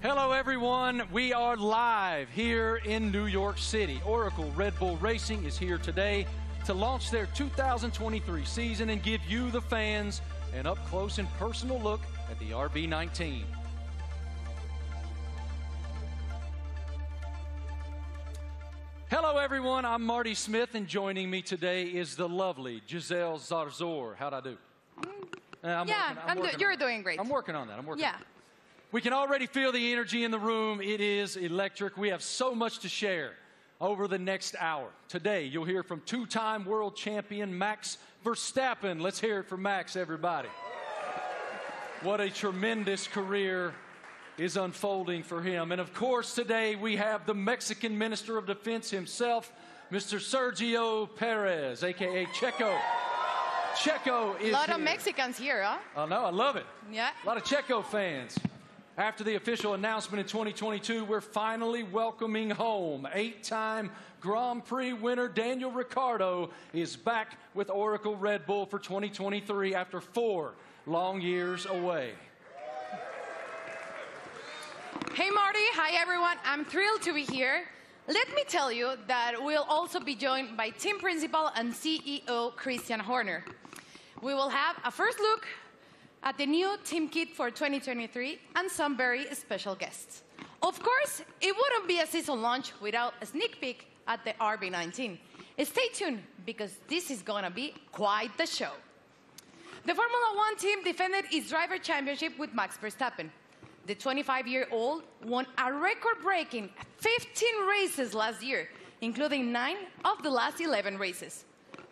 Hello, everyone. We are live here in New York City. Oracle Red Bull Racing is here today to launch their 2023 season and give you, the fans, an up-close and personal look at the RB19. Hello, everyone. I'm Marty Smith, and joining me today is the lovely Giselle Zarzor. How'd I do? You're doing great. I'm working on that. We can already feel the energy in the room. It is electric. We have so much to share over the next hour. Today, you'll hear from two-time world champion Max Verstappen. Let's hear it for Max, everybody. What a tremendous career is unfolding for him. And of course, today we have the Mexican Minister of Defense himself, Mr. Sergio Perez, a.k.a. Checo. Checo is a lot here. Of Mexicans here, huh? I know, I love it. Yeah. A lot of Checo fans. After the official announcement in 2022, we're finally welcoming home. 8-time Grand Prix winner Daniel Ricciardo is back with Oracle Red Bull for 2023 after 4 long years away. Hey, Marty. Hi, everyone. I'm thrilled to be here. Let me tell you that we'll also be joined by team principal and CEO Christian Horner. We will have a first look at the new team kit for 2023 and some very special guests. Of course, it wouldn't be a season launch without a sneak peek at the RB19. Stay tuned, because this is going to be quite the show. The Formula One team defended its driver championship with Max Verstappen. The 25-year-old won a record-breaking 15 races last year, including 9 of the last 11 races.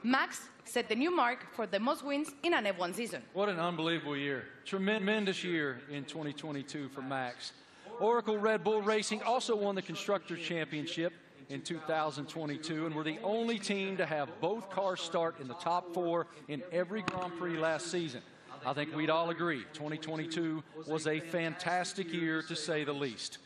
Max set the new mark for the most wins in an F1 season. What an unbelievable year. Tremendous year in 2022 for Max. Oracle Red Bull Racing also won the Constructors' Championship in 2022 and were the only team to have both cars start in the top 4 in every Grand Prix last season. I think we'd all agree 2022 was a fantastic year, to say the least.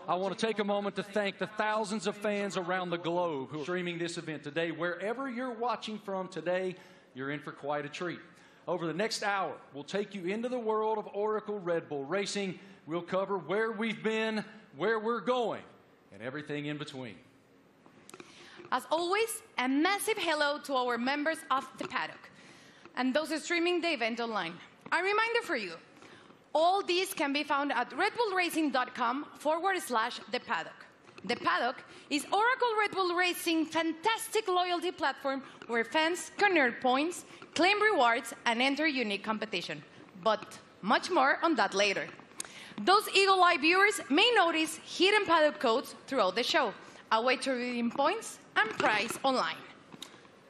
I want to take a moment to thank the thousands of fans around the globe who are streaming this event today. Wherever you're watching from today, you're in for quite a treat. Over the next hour, we'll take you into the world of Oracle Red Bull Racing. We'll cover where we've been, where we're going, and everything in between. As always, a massive hello to our members of the paddock and those streaming the event online. A reminder for you, all these can be found at redbullracing.com/the paddock. The Paddock is Oracle Red Bull Racing's fantastic loyalty platform where fans can earn points, claim rewards, and enter unique competition. But much more on that later. Those Eagle Eye viewers may notice hidden paddock codes throughout the show, a way to redeem points and prize online.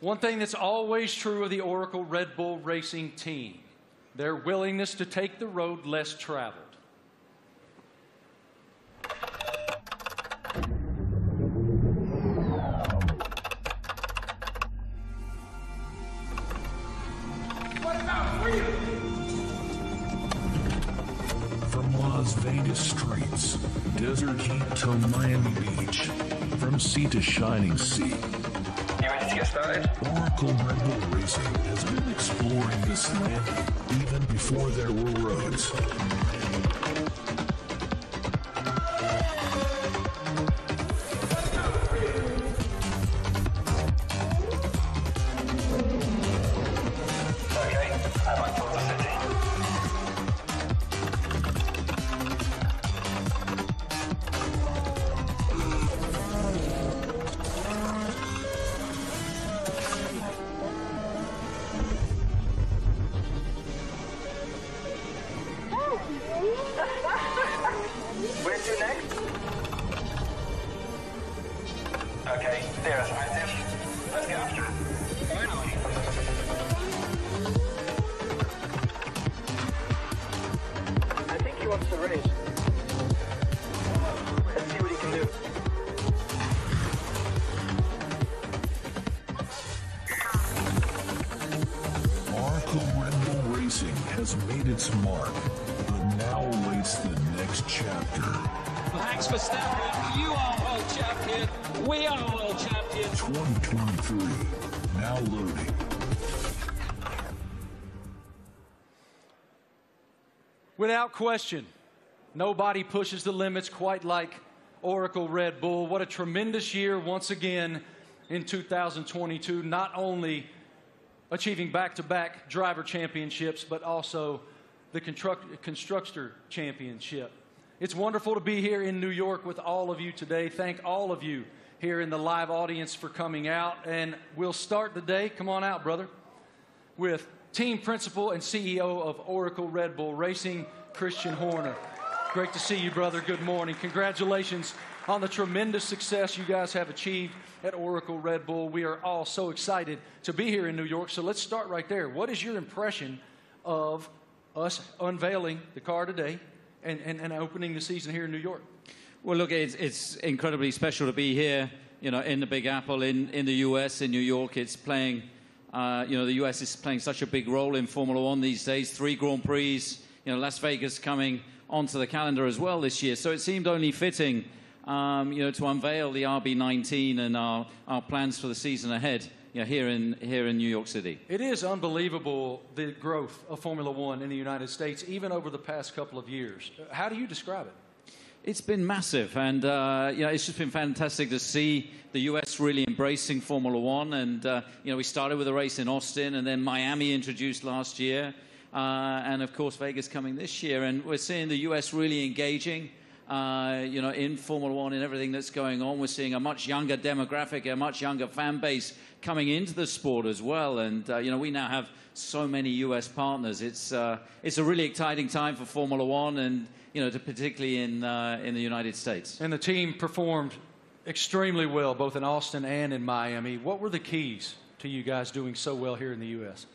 One thing that's always true of the Oracle Red Bull Racing team, their willingness to take the road less traveled. What about freedom? From Las Vegas streets, desert heat to Miami Beach, from sea to shining sea. You ready to get started? Oracle Red Bull Racing has been exploring this land even before there were roads. Okay, I'm on top of the city. Where to next? Okay, there's Atlantis. Let's get after it. Finally. I think he wants to race. Let's see what he can do. Oracle Red Bull Racing has made its mark, but now awaits the next chapter. Max Verstappen, you are world champion. We are world champion. 2023, now loading. Without question, Nobody pushes the limits quite like Oracle Red Bull. What a tremendous year once again in 2022, not only achieving back-to-back driver championships, but also the Constructor Championship. It's wonderful to be here in New York with all of you today. Thank all of you here in the live audience for coming out. And we'll start the day, come on out, brother, with team principal and CEO of Oracle Red Bull Racing, Christian Horner. Great to see you, brother. Good morning. Congratulations on the tremendous success you guys have achieved at Oracle Red Bull. We are all so excited to be here in New York. So let's start right there. What is your impression of us unveiling the car today and opening the season here in New York? Well, look, it's incredibly special to be here, you know, in the Big Apple, in the U.S., in New York. It's playing, you know, the U.S. is playing such a big role in Formula One these days. 3 Grand Prix, you know, Las Vegas coming onto the calendar as well this year. So it seemed only fitting, you know, to unveil the RB19 and our plans for the season ahead, you know, here in New York City. It is unbelievable, the growth of Formula One in the United States, even over the past couple of years. How do you describe it? It's been massive, and you know, it's just been fantastic to see the U.S. really embracing Formula One. And you know, we started with a race in Austin, and then Miami introduced last year, and of course Vegas coming this year. And we're seeing the U.S. really engaging, you know, in Formula One and everything that's going on. We're seeing a much younger demographic, a much younger fan base coming into the sport as well. And you know, we now have so many U.S. partners. It's a really exciting time for Formula One, and you know, particularly in the United States. And the team performed extremely well, both in Austin and in Miami. What were the keys to you guys doing so well here in the U.S.?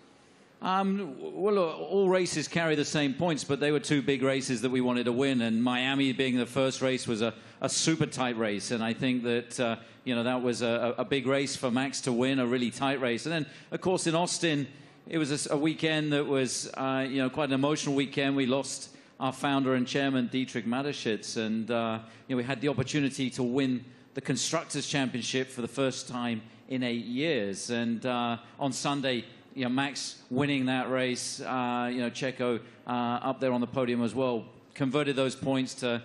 Well, all races carry the same points, but they were 2 big races that we wanted to win. And Miami being the first race was a super tight race. And I think that, you know, that was a big race for Max to win, a really tight race. And then, of course, in Austin, it was a weekend that was, you know, quite an emotional weekend. We lost our founder and chairman, Dietrich Mateschitz. And, you know, we had the opportunity to win the Constructors' Championship for the first time in 8 years. And on Sunday, you know, Max winning that race, you know, Checo up there on the podium as well, converted those points to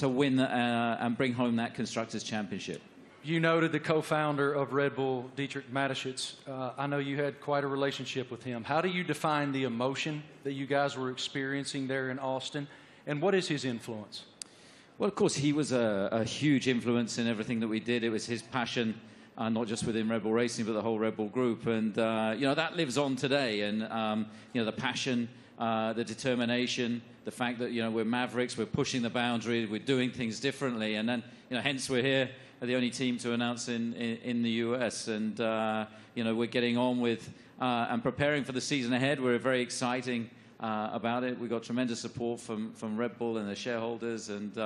win and bring home that Constructors' Championship. You noted the co-founder of Red Bull, Dietrich Mateschitz. I know you had quite a relationship with him. How do you define the emotion that you guys were experiencing there in Austin, and what is his influence? Well, of course, he was a huge influence in everything that we did. It was his passion, not just within Red Bull Racing, but the whole Red Bull group. And, you know, that lives on today. And, you know, the passion, the determination, the fact that, you know, we're Mavericks, we're pushing the boundary, we're doing things differently. And then, you know, hence we're here, the only team to announce in the US. And, you know, we're getting on with and preparing for the season ahead. We're very exciting about it. We've got tremendous support from Red Bull and the shareholders, and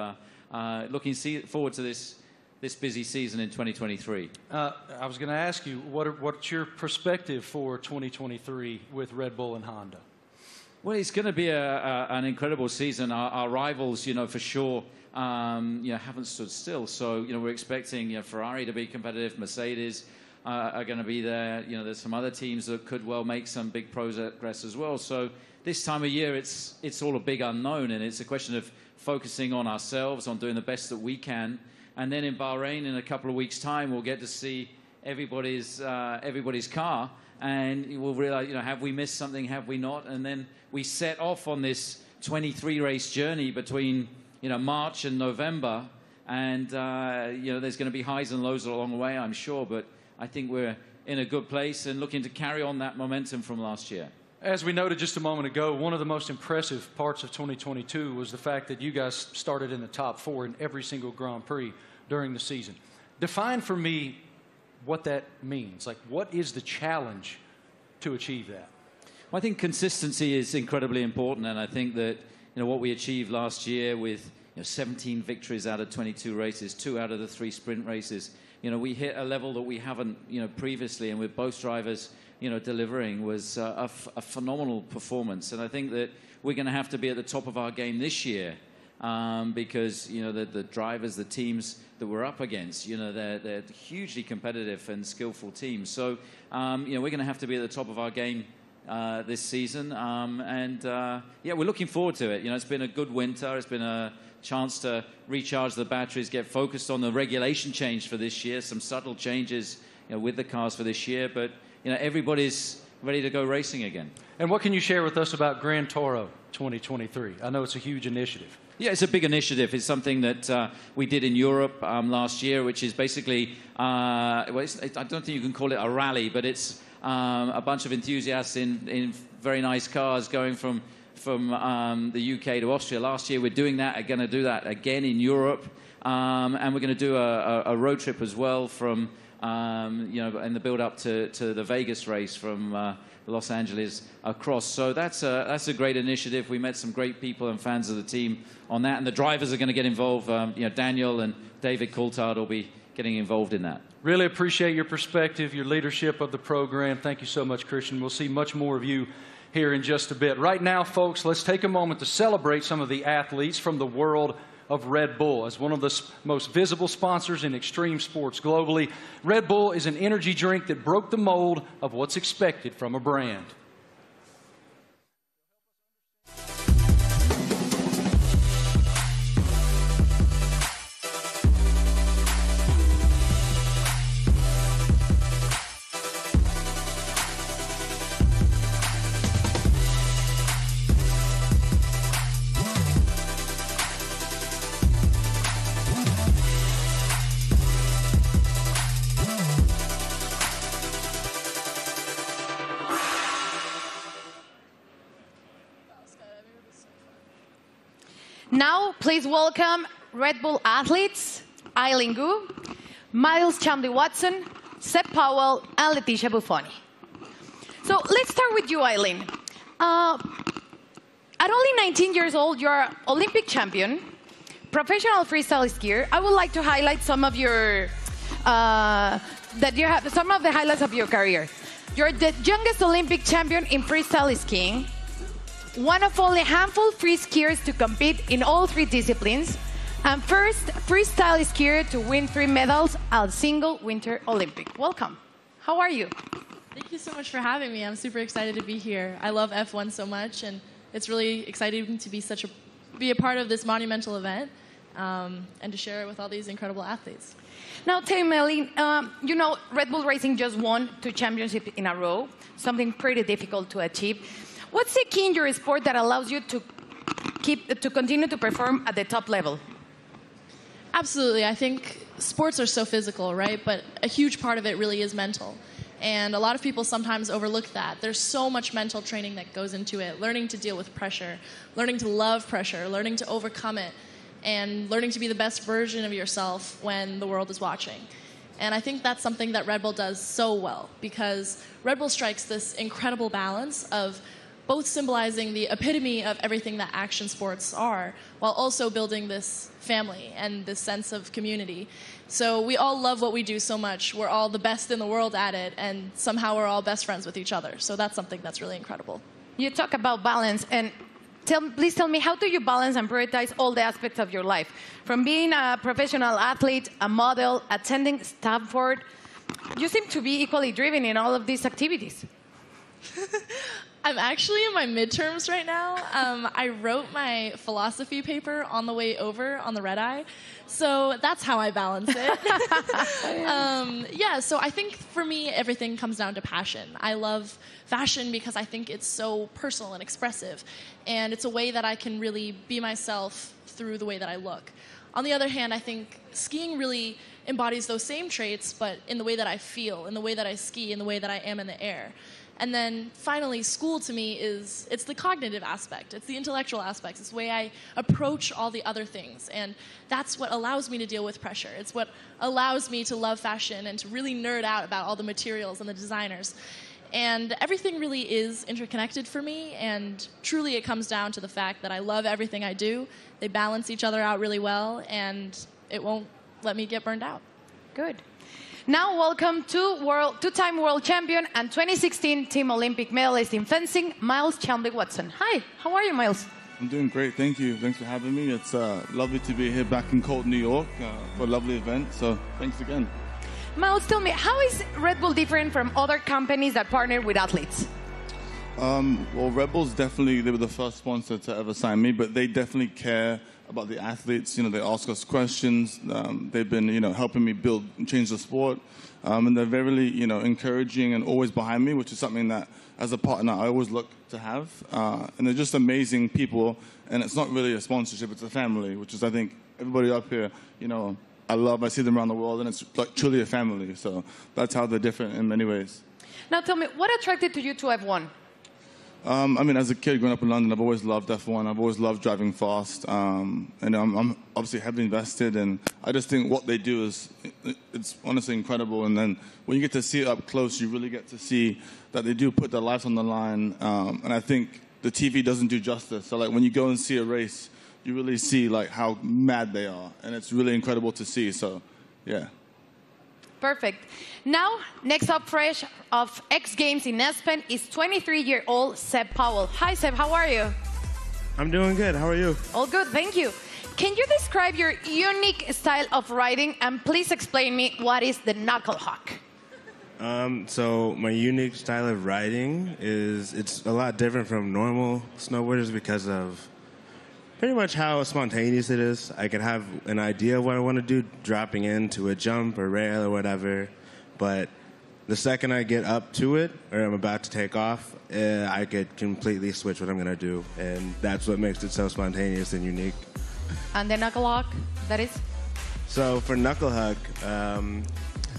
looking forward to this busy season in 2023. I was going to ask you, what's your perspective for 2023 with Red Bull and Honda? Well, it's going to be an incredible season. Our rivals, you know, for sure, you know, haven't stood still. So, you know, we're expecting, you know, Ferrari to be competitive. Mercedes are going to be there. You know, there's some other teams that could well make some big progress as well. So this time of year, it's all a big unknown, and it's a question of focusing on ourselves, on doing the best that we can. And then in Bahrain, in a couple of weeks' time, we'll get to see everybody's car, and we'll realize, you know, have we missed something, have we not? And then we set off on this 23-race journey between, you know, March and November, and you know, there's going to be highs and lows along the way, I'm sure, but I think we're in a good place and looking to carry on that momentum from last year. As we noted just a moment ago, one of the most impressive parts of 2022 was the fact that you guys started in the top 4 in every single Grand Prix during the season. Define for me what that means. Like, what is the challenge to achieve that? Well, I think consistency is incredibly important, and I think that, you know, what we achieved last year with, you know, 17 victories out of 22 races, 2 out of the 3 sprint races, you know, we hit a level that we haven't, you know, previously, and with both drivers, you know, delivering was a phenomenal performance. And I think that we're going to have to be at the top of our game this year, because, you know, the drivers, the teams that we're up against, you know, they're hugely competitive and skillful teams. So, you know, we're going to have to be at the top of our game this season. Yeah, we're looking forward to it. You know, it's been a good winter. It's been a chance to recharge the batteries, get focused on the regulation change for this year, some subtle changes with the cars for this year, but everybody's ready to go racing again. And what can you share with us about Grand Toro 2023? I know it's a huge initiative. Yeah, it's a big initiative. It's something that we did in Europe last year, which is basically, I don't think you can call it a rally, but it's a bunch of enthusiasts in very nice cars going from the UK to Austria. Last year we're doing that, going to do that again in Europe, and we're going to do a road trip as well from, in the build-up to the Vegas race from Los Angeles across. So that's a great initiative. We met some great people and fans of the team on that, and the drivers are going to get involved. Daniel and David Coulthard will be getting involved in that. Really appreciate your perspective, your leadership of the program. Thank you so much, Christian. We'll see much more of you here in just a bit. Right now, folks, let's take a moment to celebrate some of the athletes from the world of Red Bull. As one of the most visible sponsors in extreme sports globally, Red Bull is an energy drink that broke the mold of what's expected from a brand. Now, please welcome Red Bull athletes, Eileen Gu, Miles Chambliss-Watson, Seb Powell, and Leticia Buffoni. So let's start with you, Eileen. At only 19 years old, you're an Olympic champion, professional freestyle skier. I would like to highlight some of your some of the highlights of your career. You're the youngest Olympic champion in freestyle skiing, one of only a handful of free skiers to compete in all 3 disciplines, and first freestyle skier to win 3 medals at a single Winter Olympic. Welcome. How are you? Thank you so much for having me. I'm super excited to be here. I love F1 so much, and it's really exciting to be a part of this monumental event and to share it with all these incredible athletes. Now, tell me, Eileen, Red Bull Racing just won 2 championships in a row, something pretty difficult to achieve. What's the key in your sport that allows you to continue to perform at the top level? Absolutely. I think sports are so physical, right? But a huge part of it really is mental. And a lot of people sometimes overlook that. There's so much mental training that goes into it, learning to deal with pressure, learning to love pressure, learning to overcome it, and learning to be the best version of yourself when the world is watching. And I think that's something that Red Bull does so well, because Red Bull strikes this incredible balance of both symbolizing the epitome of everything that action sports are, while also building this family and this sense of community. So we all love what we do so much. We're all the best in the world at it, and somehow we're all best friends with each other. So that's something that's really incredible. You talk about balance, and please tell me, how do you balance and prioritize all the aspects of your life? From being a professional athlete, a model, attending Stanford, you seem to be equally driven in all of these activities. I'm actually in my midterms right now. I wrote my philosophy paper on the way over on the red eye. So that's how I balance it. So I think for me, everything comes down to passion. I love fashion because I think it's so personal and expressive. And it's a way that I can really be myself through the way that I look. On the other hand, I think skiing really embodies those same traits, but in the way that I feel, in the way that I ski, in the way that I am in the air. And then finally, school to me it's the cognitive aspect. It's the intellectual aspects. It's the way I approach all the other things. And that's what allows me to deal with pressure. It's what allows me to love fashion and to really nerd out about all the materials and the designers. And everything really is interconnected for me. And truly it comes down to the fact that I love everything I do. They balance each other out really well, and it won't let me get burned out. Good. Now, welcome to two-time world champion and 2016 Team Olympic medalist in fencing, Miles Chambliss-Watson. Hi, how are you, Miles? I'm doing great, thank you. Thanks for having me. It's lovely to be here back in cold New York for a lovely event, so thanks again. Miles, tell me, how is Red Bull different from other companies that partner with athletes? Well, Red Bulls definitely, they were the first sponsor to ever sign me, but they definitely care about the athletes. You know, they ask us questions. They've been, you know, helping me build and change the sport. And they're very, you know, encouraging and always behind me, which is something that, as a partner, I always look to have. And they're just amazing people. And it's not really a sponsorship, it's a family, which is, I think, everybody up here, you know, I see them around the world, and it's like truly a family. So that's how they're different in many ways. Now tell me, what attracted to you to F1? I mean, as a kid growing up in London, I've always loved F1. I've always loved driving fast. And I'm obviously heavily invested. And I just think what they do is, it's honestly incredible. And then when you get to see it up close, you really get to see that they do put their lives on the line. And I think the TV doesn't do justice. So, like, when you go and see a race, you really see, like, how mad they are. And it's really incredible to see. So, yeah. Perfect. Now, next up fresh of X Games in Aspen is 23-year-old Seb Powell. Hi, Seb. How are you? I'm doing good. How are you? All good. Thank you. Can you describe your unique style of riding, and please explain me what is the knuckle hawk? So my unique style of riding is, it's a lot different from normal snowboarders because of pretty much how spontaneous it is. I can have an idea of what I want to do dropping into a jump or rail or whatever, but the second I get up to it or I'm about to take off, I could completely switch what I'm going to do, and that's what makes it so spontaneous and unique. And the knuckle hawk, that is? So for knuckle hug,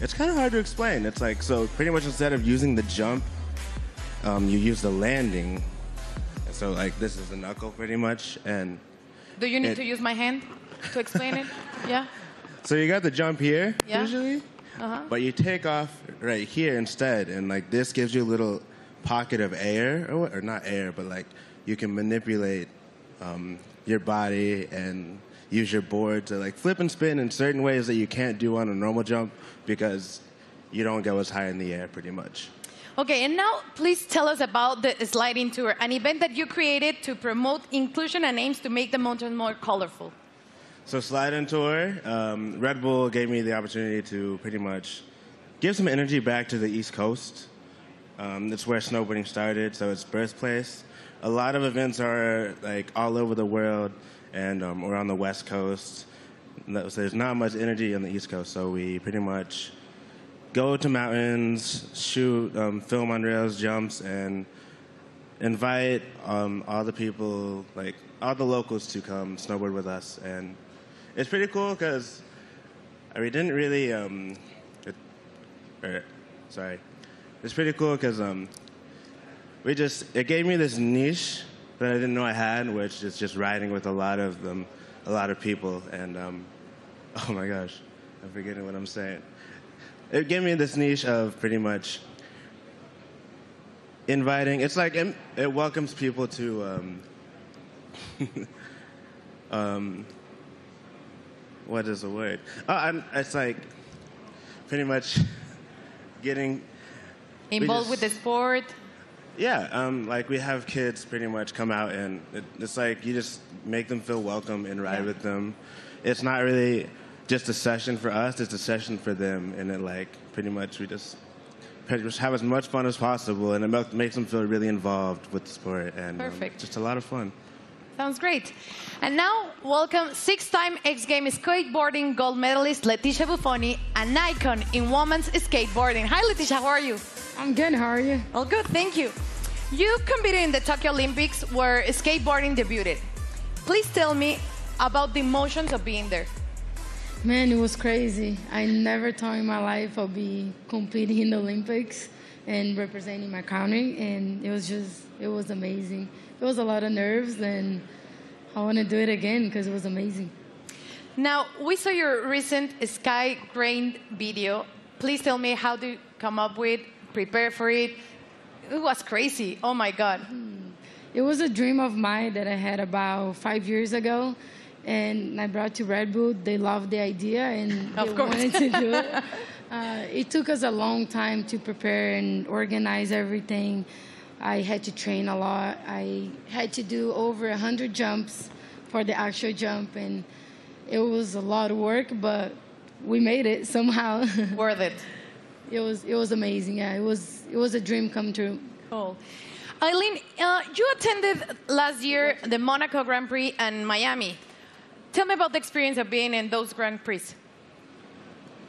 it's kind of hard to explain. It's like, so pretty much instead of using the jump, you use the landing. So like this is the knuckle pretty much, and do you need to use my hand to explain it? Yeah. So you got the jump here yeah. usually, but you take off right here instead, and like this gives you a little pocket of air, or not air, but like you can manipulate your body and use your board to like flip and spin in certain ways that you can't do on a normal jump because you don't go as high in the air pretty much. Okay, and now please tell us about the Sliding Tour, an event that you created to promote inclusion and aims to make the mountain more colorful. So Sliding Tour, Red Bull gave me the opportunity to pretty much give some energy back to the East Coast. That's where snowboarding started, so it's birthplace. A lot of events are like all over the world, and we're on the West Coast. So there's not much energy on the East Coast, so we pretty much go to mountains, shoot, film on rails, jumps, and invite all the people, like all the locals, to come snowboard with us. And it's pretty cool because we didn't really. It's pretty cool because it gave me this niche that I didn't know I had, which is just riding with a lot of people. And oh my gosh, I'm forgetting what I'm saying. It gave me this niche of pretty much inviting. It's like it welcomes people to what is the word? It's like pretty much getting involved with the sport. Yeah, like we have kids pretty much come out, and it's like you just make them feel welcome and ride with them. It's not really just a session for us, it's a session for them, and it like pretty much we just have as much fun as possible, and it makes them feel really involved with the sport, and just a lot of fun. Sounds great. And now, welcome six-time X Games skateboarding gold medalist Leticia Buffoni, an icon in women's skateboarding. Hi, Leticia, how are you? I'm good, how are you? All good, thank you. You competed in the Tokyo Olympics where skateboarding debuted. Please tell me about the emotions of being there. Man, it was crazy. I never thought in my life I'd be competing in the Olympics and representing my country, and it was amazing. It was a lot of nerves, and I want to do it again because it was amazing. Now, we saw your recent Sky Grain video. Please tell me how to come up with, prepare for it. It was crazy. Oh, my God. It was a dream of mine that I had about 5 years ago, and I brought to Red Bull. They loved the idea, and they wanted to do it. It took us a long time to prepare and organize everything. I had to train a lot. I had to do over 100 jumps for the actual jump, and it was a lot of work, but we made it somehow. Worth it. It was amazing. Yeah, it was a dream come true. Cool. Eileen, you attended last year the Monaco Grand Prix and Miami. Tell me about the experience of being in those Grand Prix.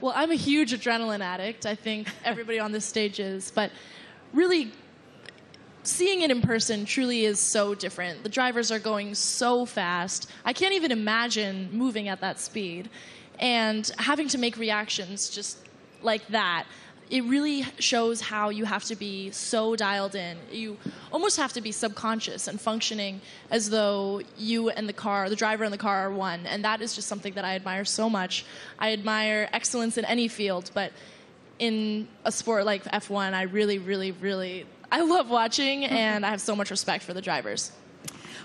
Well, I'm a huge adrenaline addict. I think everybody on this stage is. But really, seeing it in person truly is so different. The drivers are going so fast. I can't even imagine moving at that speed. And having to make reactions just like that, it really shows how you have to be so dialed in. You almost have to be subconscious and functioning as though you and the driver and the car are one. And that is just something that I admire so much. I admire excellence in any field, but in a sport like F1, I really, I love watching, and I have so much respect for the drivers.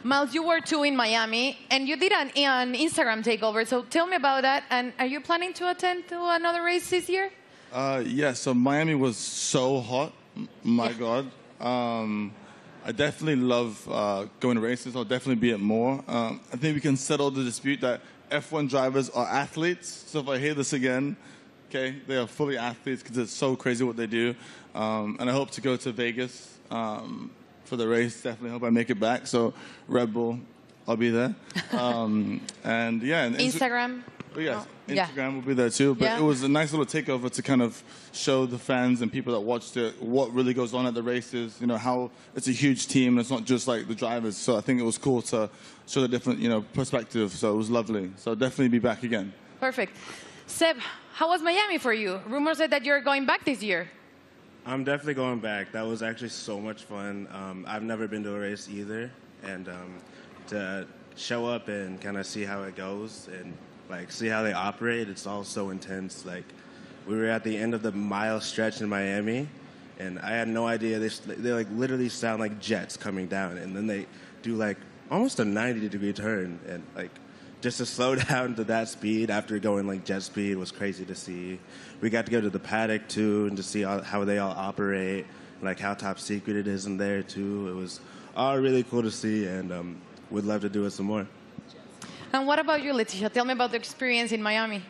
Miles, you were too in Miami, and you did an Instagram takeover. So tell me about that. And are you planning to attend to another race this year? Yeah, so Miami was so hot. My God. I definitely love going to races. I'll definitely be at more. I think we can settle the dispute that F1 drivers are athletes. So if I hear this again, okay, they are fully athletes because it's so crazy what they do. And I hope to go to Vegas for the race. Definitely hope I make it back. So Red Bull, I'll be there. And yeah. And Instagram? Yes, Instagram will be there too. But it was a nice little takeover to kind of show the fans and people that watched it what really goes on at the races. You know, how it's a huge team. It's not just like the drivers. So I think it was cool to show the different, perspective. So it was lovely. So I'll definitely be back again. Perfect. Seb, how was Miami for you? Rumors said that you're going back this year. I'm definitely going back. That was actually so much fun. I've never been to a race either. And to show up and kind of see how it goes and see how they operate, it's all so intense. We were at the end of the mile stretch in Miami, and I had no idea. They literally sound like jets coming down, and then they do almost a 90-degree turn, and just to slow down to that speed after going jet speed was crazy to see. We got to go to the paddock too, and to see how they all operate, how top secret it is in there too. It was all really cool to see, and we'd love to do it some more. And what about you, Leticia? Tell me about the experience in Miami.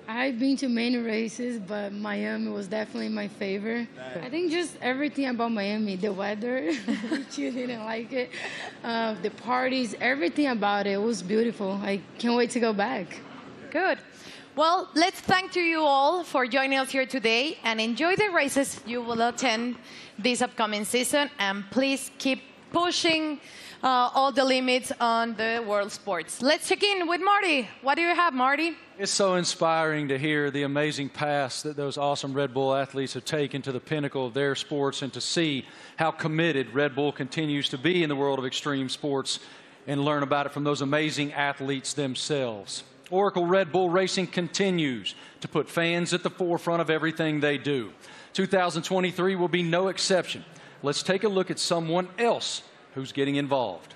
I've been to many races, but Miami was definitely my favorite. I think just everything about Miami, the weather, which you didn't like it, the parties, everything about it was beautiful. I can't wait to go back. Good. Well, let's thank you all for joining us here today, and enjoy the races you will attend this upcoming season. And please keep pushing all the limits on the world sports. Let's check in with Marty. What do you have, Marty? It's so inspiring to hear the amazing paths that those awesome Red Bull athletes have taken to the pinnacle of their sports, and to see how committed Red Bull continues to be in the world of extreme sports, and learn about it from those amazing athletes themselves. Oracle Red Bull Racing continues to put fans at the forefront of everything they do. 2023 will be no exception. Let's take a look at someone else who's getting involved.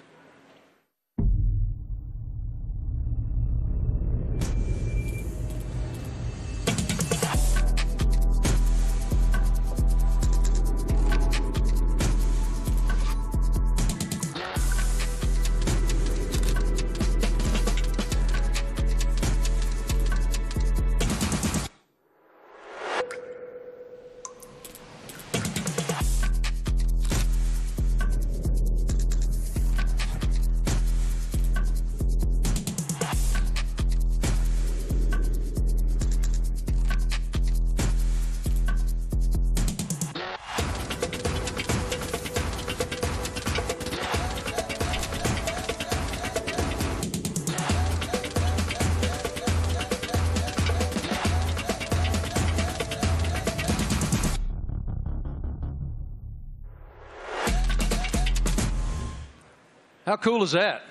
How cool is that?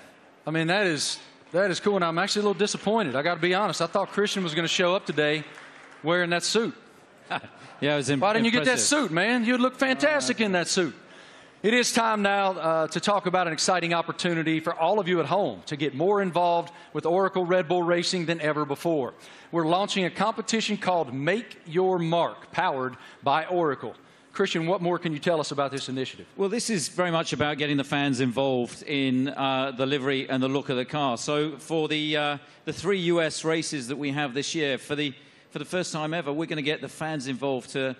I mean, that is cool, and I'm actually a little disappointed. I got to be honest. I thought Christian was going to show up today wearing that suit. Yeah, it was Why didn't you get that suit, man? You'd look fantastic in that suit. It is time now to talk about an exciting opportunity for all of you at home to get more involved with Oracle Red Bull Racing than ever before. We're launching a competition called Make Your Mark, powered by Oracle. Christian, what more can you tell us about this initiative? Well, this is very much about getting the fans involved in the livery and the look of the car. So for the 3 US races that we have this year, for the first time ever, we're going to get the fans involved to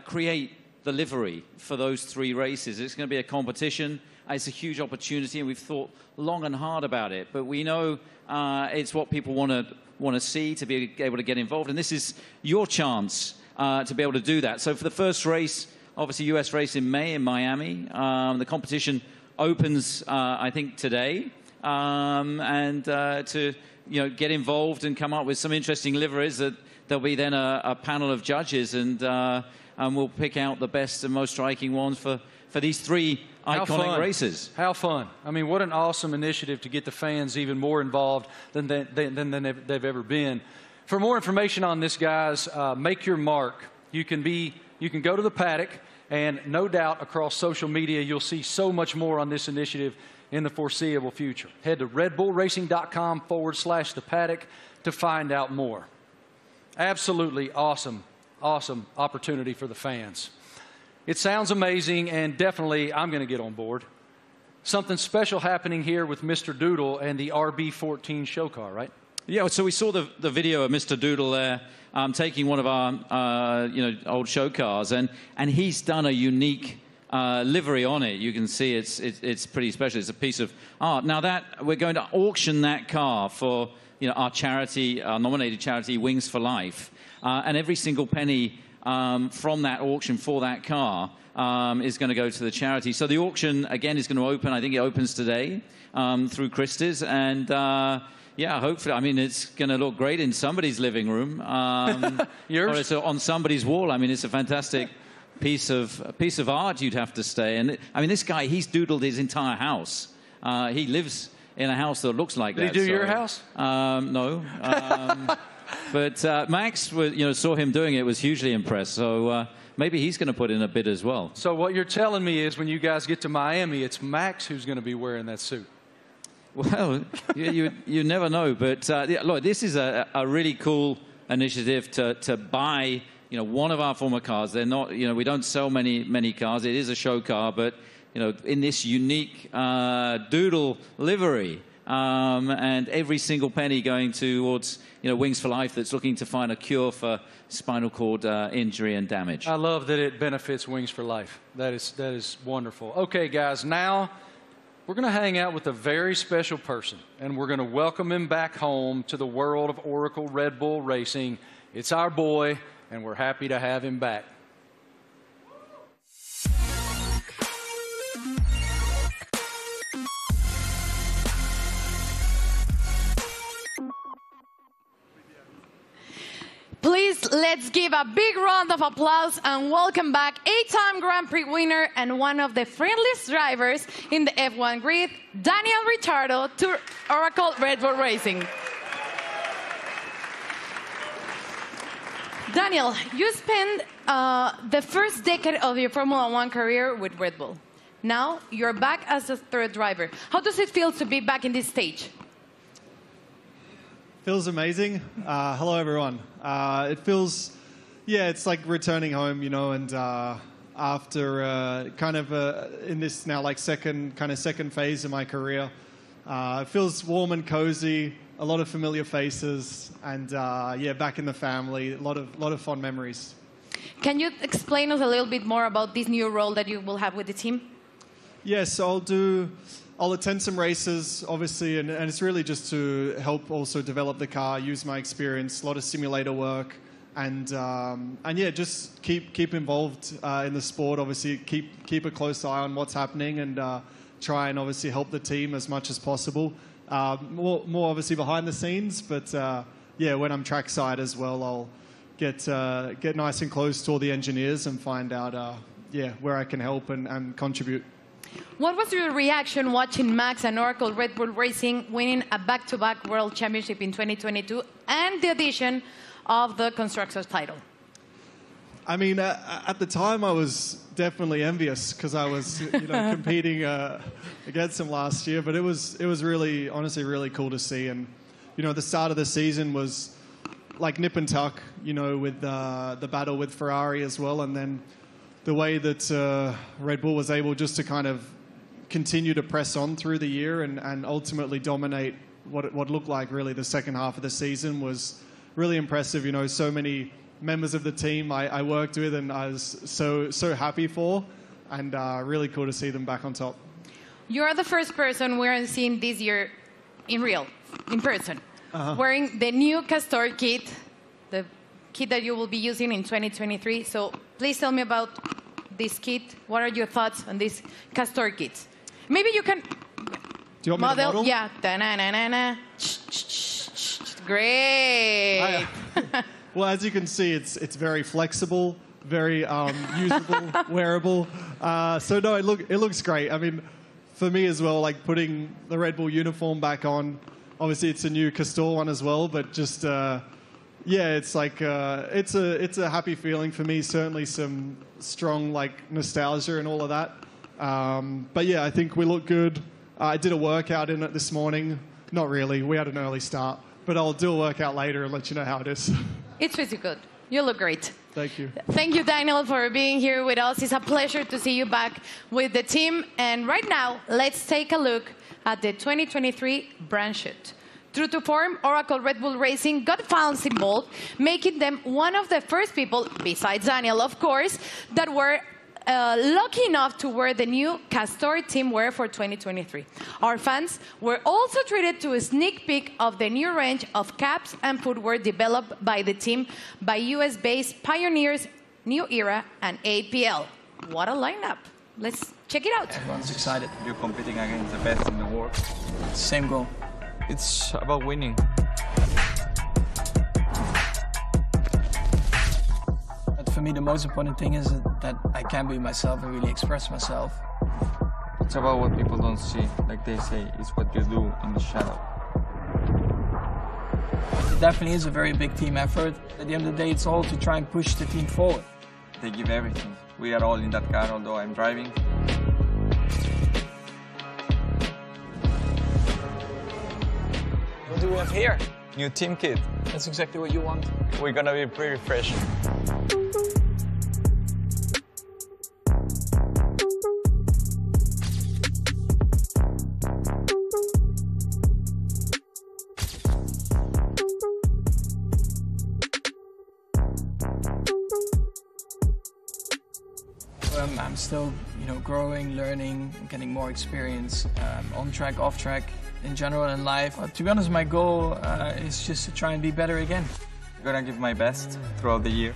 create the livery for those 3 races. It's going to be a competition. It's a huge opportunity, and we've thought long and hard about it. But we know it's what people want to see, to be able to get involved. And this is your chance to be able to do that. So for the first race, obviously US race in May in Miami, the competition opens, I think, today. To get involved and come up with some interesting liveries, that there'll be then a panel of judges, and we'll pick out the best and most striking ones for these 3 iconic races. How fun. I mean, what an awesome initiative to get the fans even more involved than they've ever been. For more information on this, guys, make your mark. You can go to the paddock, and no doubt across social media you'll see so much more on this initiative in the foreseeable future. Head to redbullracing.com/the paddock to find out more. Absolutely awesome opportunity for the fans. It sounds amazing, and definitely I'm going to get on board. Something special happening here with Mr. Doodle and the RB14 show car, right? Yeah, so we saw the video of Mr. Doodle there taking one of our old show cars, and he's done a unique livery on it. You can see it's pretty special. It's a piece of art. Now that we're going to auction that car for our charity, our nominated charity, Wings for Life, and every single penny from that auction for that car is going to go to the charity. So the auction again is going to open. I think it opens today through Christie's, and yeah, hopefully. I mean, it's going to look great in somebody's living room. Yours? Or it's on somebody's wall. I mean, it's a fantastic piece of art, you'd have to say. And I mean, this guy, he's doodled his entire house. He lives in a house that looks like that. Did he do your house? No. But Max, saw him doing it, was hugely impressed. So maybe he's going to put in a bid as well. So what you're telling me is when you guys get to Miami, it's Max who's going to be wearing that suit. Well, you never know. But look, this is a really cool initiative to buy one of our former cars. They're not, we don't sell many cars. It is a show car, but in this unique Doodle livery, and every single penny going towards Wings for Life, that's looking to find a cure for spinal cord injury and damage. I love that it benefits Wings for Life. That is wonderful. Okay, guys, now we're going to hang out with a very special person, and we're going to welcome him back home to the world of Oracle Red Bull Racing. It's our boy, and we're happy to have him back. Please, let's give a big round of applause and welcome back 8-time Grand Prix winner and one of the friendliest drivers in the F1 grid, Daniel Ricciardo, to Oracle Red Bull Racing. Daniel, you spent the first decade of your Formula One career with Red Bull. Now you're back as a third driver. How does it feel to be back in this stage? Feels amazing. Hello, everyone. It feels, it's like returning home, and after kind of in this now like second phase of my career, it feels warm and cozy, a lot of familiar faces, and back in the family, a lot of fond memories. Can you explain us a little bit more about this new role that you will have with the team? Yes, I'll attend some races, obviously, and it's really just to help also develop the car, use my experience, a lot of simulator work, and just keep involved in the sport. Obviously, keep a close eye on what's happening, and try and obviously help the team as much as possible. More obviously behind the scenes, but when I'm trackside as well, I'll get nice and close to all the engineers and find out where I can help and contribute. What was your reaction watching Max and Oracle Red Bull Racing winning a back-to-back World Championship in 2022 and the addition of the Constructors title? I mean, at the time, I was definitely envious because I was, competing against them last year. But it was really, honestly, really cool to see. And the start of the season was like nip and tuck, with the battle with Ferrari as well, and then the way that Red Bull was able just to kind of continue to press on through the year and ultimately dominate what looked like really the second half of the season was really impressive. So many members of the team I worked with and I was so happy for, and really cool to see them back on top. You are the first person we're seeing this year in person, wearing the new Castor kit, the kit that you will be using in 2023. So please tell me about this kit. What are your thoughts on this Castor kit? Maybe you can... Do you want me to model? Yeah. Da-na-na-na-na. Great. Well, as you can see, it's very flexible, very usable, wearable. So no, it looks great. I mean, for me as well, like putting the Red Bull uniform back on. Obviously, it's a new Castor one as well, but just yeah, it's like it's a happy feeling for me. Certainly, some strong like nostalgia and all of that. But yeah, I think we look good. I did a workout in it this morning. Not really. We had an early start. But I'll do a workout later and let you know how it is. It's pretty good. You look great. Thank you. Thank you, Daniel, for being here with us. It's a pleasure to see you back with the team. And right now, let's take a look at the 2023 brand shoot. True to form, Oracle Red Bull Racing got fans involved, making them one of the first people, besides Daniel, of course, that were lucky enough to wear the new Castor team wear for 2023. Our fans were also treated to a sneak peek of the new range of caps and footwear developed by the team by US-based Pioneers, New Era, and APL. What a lineup. Let's check it out. Everyone's excited. You're competing against the best in the world. Same goal. It's about winning. For me, the most important thing is that I can be myself and really express myself. It's about what people don't see. Like they say, it's what you do in the shadow. It definitely is a very big team effort. At the end of the day, it's all to try and push the team forward. They give everything. We are all in that car, although I'm driving. What do we have here? New team kit. That's exactly what you want. We're gonna be pretty fresh. I'm still, growing, learning, getting more experience on track, off track, in general in life. To be honest, my goal is just to try and be better again. I'm gonna give my best throughout the year.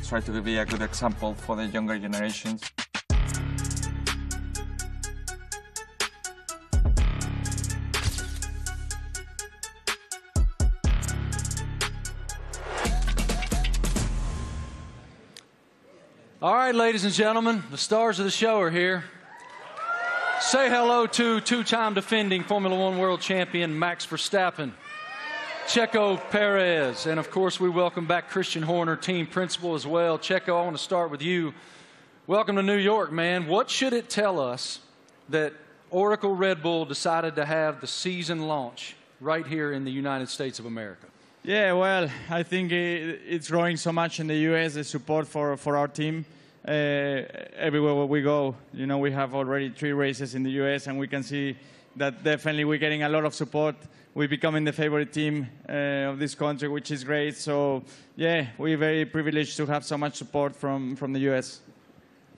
Try to be a good example for the younger generations. All right, ladies and gentlemen, the stars of the show are here. Say hello to two-time defending Formula One world champion Max Verstappen, Checo Perez, and of course we welcome back Christian Horner, team principal as well. Checo, I want to start with you. Welcome to New York, man. What should it tell us that Oracle Red Bull decided to have the season launch right here in the United States of America? Yeah, well, I think it's growing so much in the U.S., the support for our team. Everywhere where we go, we have already 3 races in the U.S., and we can see that definitely we're getting a lot of support. We're becoming the favorite team of this country, which is great. So, yeah, we're very privileged to have so much support from the U.S.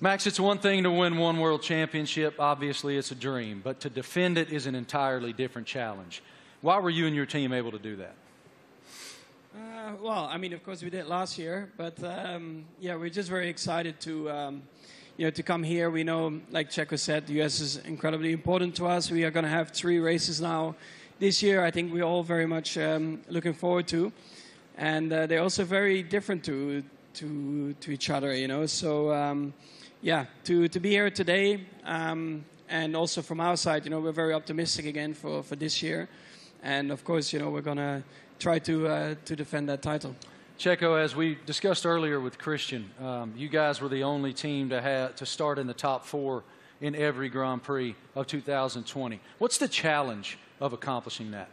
Max, it's one thing to win one world championship. Obviously, it's a dream. But to defend it is an entirely different challenge. Why were you and your team able to do that? Well, I mean, of course, we did last year, but yeah, we're just very excited to, to come here. We know, like Checo said, the U.S. is incredibly important to us. We are going to have 3 races now this year. I think we're all very much looking forward to, and they're also very different to each other, So, yeah, to be here today, and also from our side, we're very optimistic again for this year, and of course, we're going to try to defend that title. Checo, as we discussed earlier with Christian, you guys were the only team to start in the top 4 in every Grand Prix of 2020. What's the challenge of accomplishing that?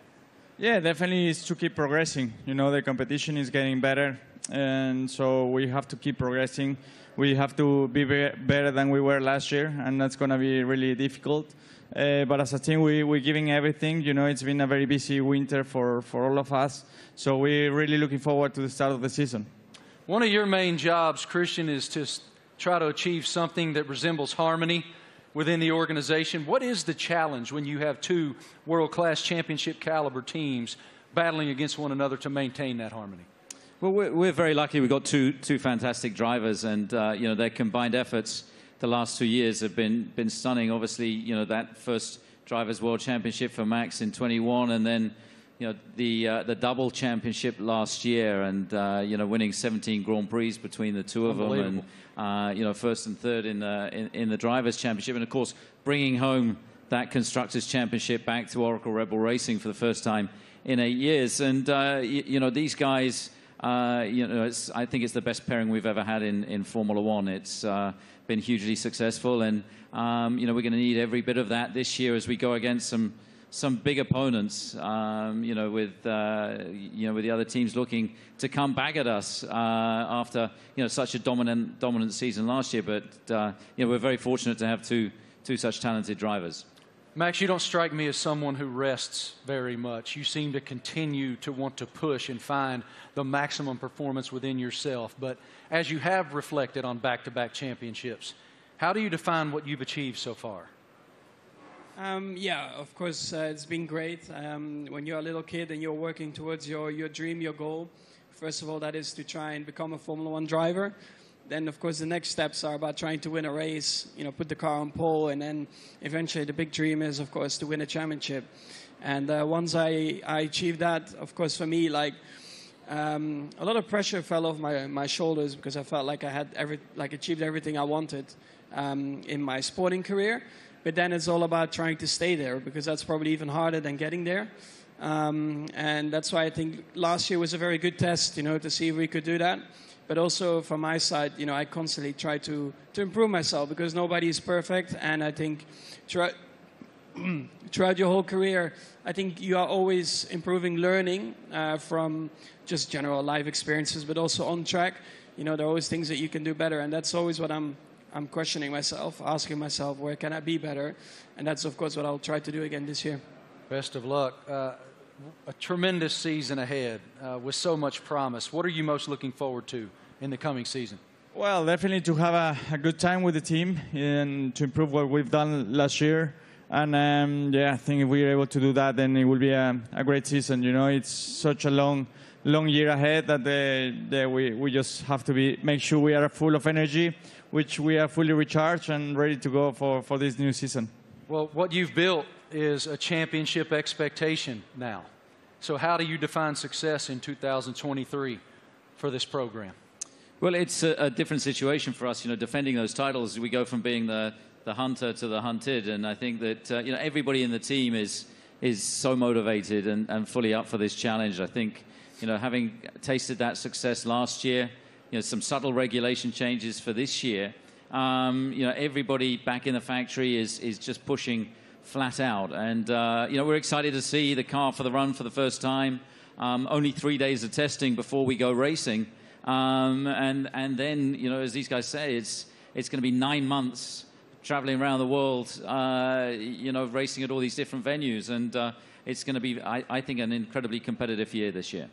Yeah, definitely is to keep progressing. The competition is getting better, and so we have to keep progressing. We have to be better than we were last year, and that's going to be really difficult. But as a team, we're giving everything. It's been a very busy winter for all of us. So we're really looking forward to the start of the season. One of your main jobs, Christian, is to try to achieve something that resembles harmony within the organization. What is the challenge when you have two world-class championship caliber teams battling against one another to maintain that harmony? Well, we're very lucky. We've got two fantastic drivers, and you know, their combined efforts the last 2 years have been stunning. Obviously, you know, that first Drivers' World Championship for Max in 21, and then you know the double championship last year, and you know, winning 17 Grand Prix between the two of them, and you know, first and third in the Drivers' Championship, and of course bringing home that Constructors' Championship back to Oracle Red Bull Racing for the first time in 8 years. And you know, these guys, you know, I think it's the best pairing we've ever had in Formula One. It's been hugely successful, and you know, we're going to need every bit of that this year as we go against some big opponents. You know, with the other teams looking to come back at us after such a dominant season last year. But you know, we're very fortunate to have two such talented drivers. Max, you don't strike me as someone who rests very much. You seem to continue to want to push and find the maximum performance within yourself. But as you have reflected on back-to-back championships, how do you define what you've achieved so far? Yeah, of course, it's been great. When you're a little kid and you're working towards your dream, your goal, first of all, that is to try and become a Formula One driver. Then, of course, the next steps are about trying to win a race, you know, put the car on pole, and then eventually the big dream is, of course, to win a championship. And once I achieved that, of course, for me, like, a lot of pressure fell off my shoulders because I felt like I had achieved everything I wanted in my sporting career. But then it's all about trying to stay there, because that's probably even harder than getting there. And that's why I think last year was a very good test, you know, to see if we could do that. But also from my side, you know, I constantly try to improve myself, because nobody is perfect. And I think throughout your whole career, I think you are always improving, learning from just general life experiences, but also on track. You know, there are always things that you can do better. And that's always what I'm questioning myself, asking myself, where can I be better? And that's, of course, what I'll try to do again this year. Best of luck. A tremendous season ahead with so much promise. What are you most looking forward to in the coming season? Well, definitely to have a good time with the team and to improve what we've done last year. And yeah, I think if we're able to do that, then it will be a great season. You know, it's such a long year ahead that we just have to make sure we are full of energy, which we are fully recharged and ready to go for this new season. Well, what you've built is a championship expectation now. So how do you define success in 2023 for this program? Well, it's a different situation for us, you know, defending those titles. We go from being the hunter to the hunted, and I think that you know, everybody in the team is so motivated and fully up for this challenge. I think, you know, having tasted that success last year, you know, some subtle regulation changes for this year, you know, everybody back in the factory is just pushing flat out. And, you know, we're excited to see the car for the run for the first time. Only 3 days of testing before we go racing. And then, you know, as these guys say, it's going to be 9 months traveling around the world, you know, racing at all these different venues. And it's going to be, I think, an incredibly competitive year this year.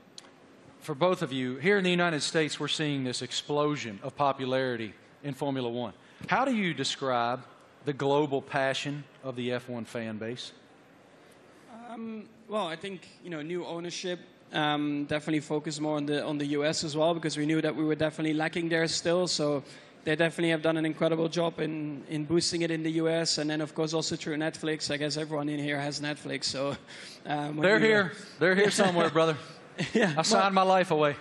For both of you, here in the United States, we're seeing this explosion of popularity in Formula One. How do you describe the global passion of the F1 fan base? Well, I think, you know, new ownership definitely focused more on the US as well, because we knew that we were definitely lacking there still. So they definitely have done an incredible job in boosting it in the US, and then of course also through Netflix. I guess everyone in here has Netflix, so they're here somewhere, brother. Yeah, I signed my life away.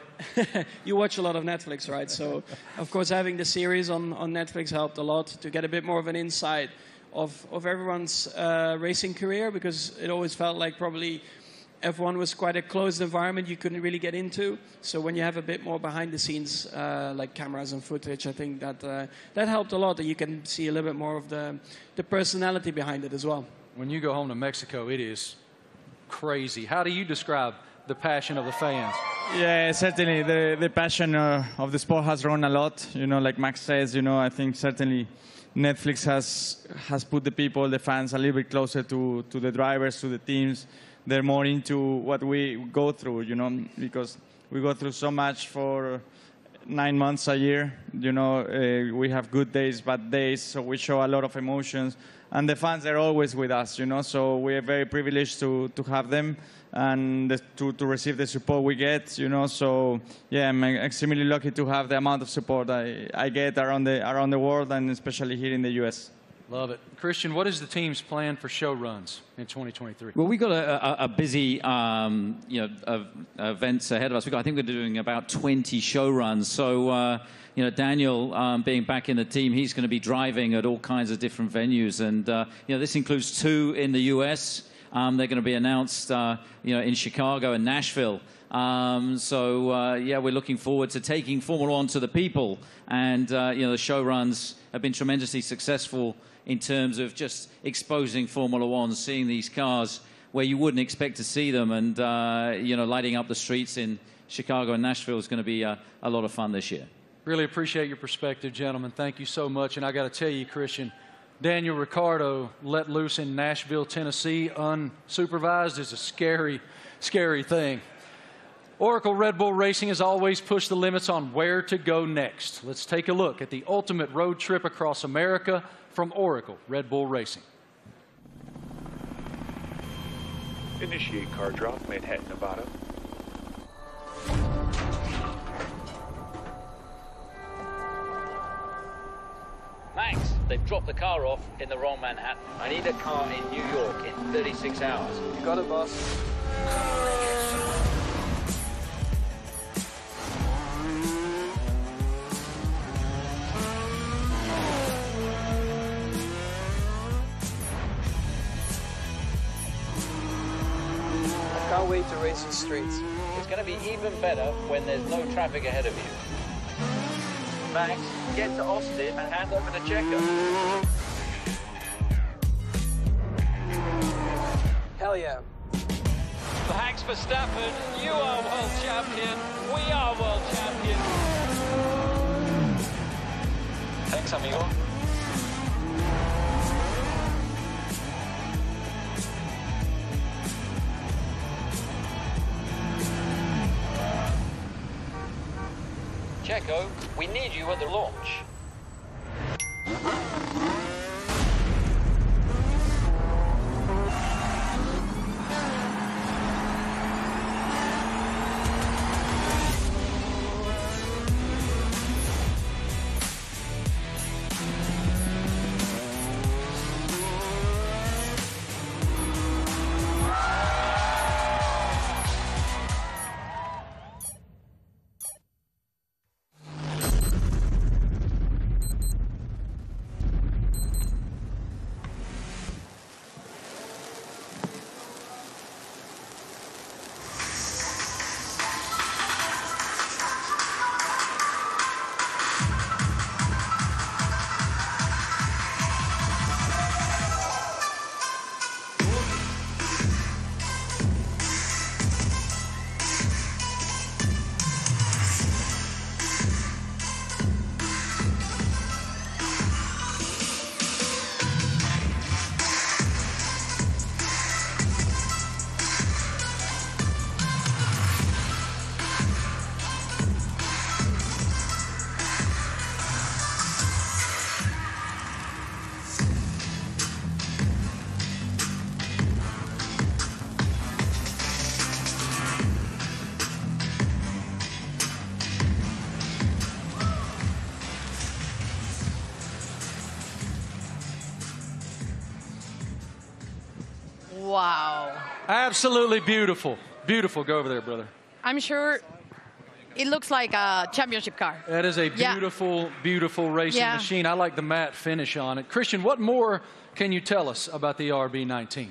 You watch a lot of Netflix, right? So, of course, having the series on Netflix helped a lot to get a bit more of an insight of everyone's racing career, because it always felt like probably F1 was quite a closed environment you couldn't really get into. So when you have a bit more behind the scenes, like cameras and footage, I think that helped a lot, that you can see a little bit more of the personality behind it as well. When you go home to Mexico, it is crazy. How do you describe the passion of the fans? Yeah, certainly the passion of the sport has grown a lot. You know, like Max says, you know, I think certainly Netflix has put the people, the fans, a little bit closer to the drivers, to the teams. They're more into what we go through, you know, because we go through so much for 9 months a year. You know, we have good days, bad days, so we show a lot of emotions. And the fans are always with us, you know, so we are very privileged to have them and to receive the support we get, you know. So, yeah, I'm extremely lucky to have the amount of support I get around the world and especially here in the U.S. Love it. Christian, what is the team's plan for show runs in 2023? Well, we've got a busy events ahead of us. I think we're doing about 20 show runs. So, you know, Daniel being back in the team, he's going to be driving at all kinds of different venues. And, you know, this includes 2 in the U.S. They're going to be announced, you know, in Chicago and Nashville. Yeah, we're looking forward to taking Formula One to the people. And, you know, the show runs have been tremendously successful in terms of just exposing Formula One, seeing these cars where you wouldn't expect to see them, and you know, lighting up the streets in Chicago and Nashville is going to be a lot of fun this year. Really appreciate your perspective, gentlemen. Thank you so much. And I got to tell you, Christian, Daniel Ricciardo let loose in Nashville, Tennessee, unsupervised is a scary, scary thing. Oracle Red Bull Racing has always pushed the limits on where to go next. Let's take a look at the ultimate road trip across America from Oracle Red Bull Racing. Initiate car drop, Manhattan, Nevada. Max, they've dropped the car off in the wrong Manhattan. I need a car in New York in 36 hours. You got it, boss. Can't wait to race the streets. It's going to be even better when there's no traffic ahead of you. Max, get to Austin and hand over to Checo. Hell yeah. Max Verstappen, you are world champion. We are world champion. Thanks, amigo. Checo, we need you at the launch. Wow. Absolutely beautiful. Beautiful. Go over there, brother. I'm sure it looks like a championship car. That is a beautiful, beautiful racing machine. I like the matte finish on it. Christian, what more can you tell us about the RB19?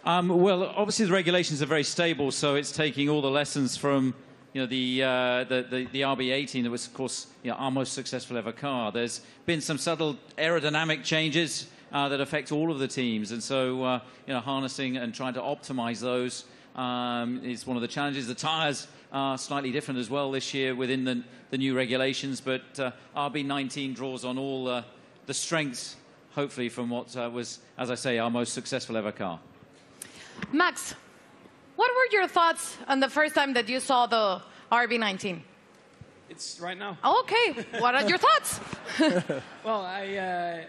Well, obviously the regulations are very stable, so it's taking all the lessons from the RB18 that was, of course, our most successful ever car. There's been some subtle aerodynamic changes that affect all of the teams, and so harnessing and trying to optimize those is one of the challenges. The tires are slightly different as well this year within the new regulations, but RB19 draws on all the strengths, hopefully, from what was, as I say, our most successful ever car. Max, what were your thoughts on the first time that you saw the RB19? It's right now. Okay, what are your thoughts? Well, I